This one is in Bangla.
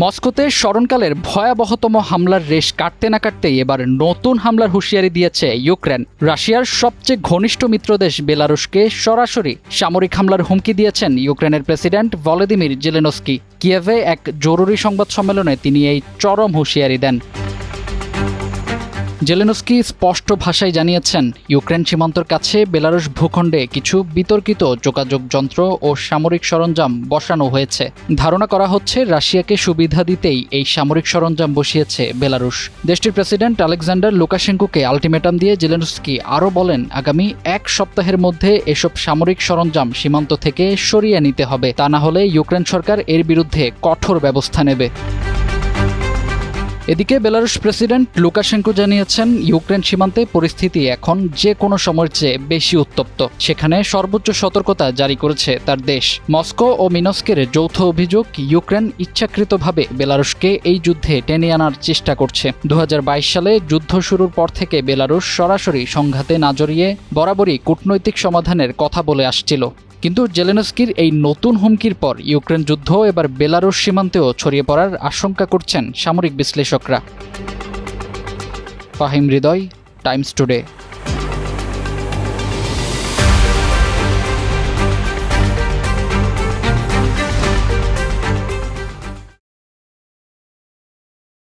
মস্কোতে স্মরণকালের ভয়াবহতম হামলার রেশ কাটতে না কাটতেই এবার নতুন হামলার হুঁশিয়ারি দিয়েছে ইউক্রেন। রাশিয়ার সবচেয়ে ঘনিষ্ঠ মিত্রদেশ বেলারুশকে সরাসরি সামরিক হামলার হুমকি দিয়েছেন ইউক্রেনের প্রেসিডেন্ট ভলোদিমির জেলেনস্কি। কিয়েভে এক জরুরি সংবাদ সম্মেলনে তিনি এই চরম হুঁশিয়ারি দেন। জেলেনস্কি স্পষ্ট ভাষায় জানিয়েছেন, ইউক্রেন সীমান্তর কাছে বেলারুশ ভূখণ্ডে কিছু বিতর্কিত যোগাযোগ যন্ত্র ও সামরিক সরঞ্জাম বসানো হয়েছে। ধারণা করা হচ্ছে রাশিয়াকে সুবিধা দিতেই এই সামরিক সরঞ্জাম বসিয়েছে বেলারুশ। দেশটির প্রেসিডেন্ট আলেকজান্ডার লুকাশেঙ্কোকে আলটিমেটাম দিয়ে জেলেনস্কি আরও বলেন, আগামী এক সপ্তাহের মধ্যে এসব সামরিক সরঞ্জাম সীমান্ত থেকে সরিয়ে নিতে হবে, তা না হলে ইউক্রেন সরকার এর বিরুদ্ধে কঠোর ব্যবস্থা নেবে। এদিকে বেলারুশ প্রেসিডেন্ট লুকাশেঙ্কো জানিয়েছেন, ইউক্রেন সীমান্তে পরিস্থিতি এখন যে কোনো সময়ের চেয়ে বেশি উত্তপ্ত। সেখানে সর্বোচ্চ সতর্কতা জারি করেছে তার দেশ। মস্কো ও মিনস্কের যৌথ অভিযোগ, ইউক্রেন ইচ্ছাকৃতভাবে বেলারুশকে এই যুদ্ধে টেনে আনার চেষ্টা করছে। 2022 সালে যুদ্ধ শুরুর পর থেকে বেলারুশ সরাসরি সংঘাতে না জড়িয়ে বরাবরই কূটনৈতিক সমাধানের কথা বলে আসছিল। কিন্তু জেলেনস্কির এই নতুন হুমকির পর ইউক্রেন যুদ্ধ এবার বেলারুশ সীমান্তেও ছড়িয়ে পড়ার আশঙ্কা করছেন সামরিক বিশ্লেষকরা। ফাহিম হৃদয়, টাইমস টুডে।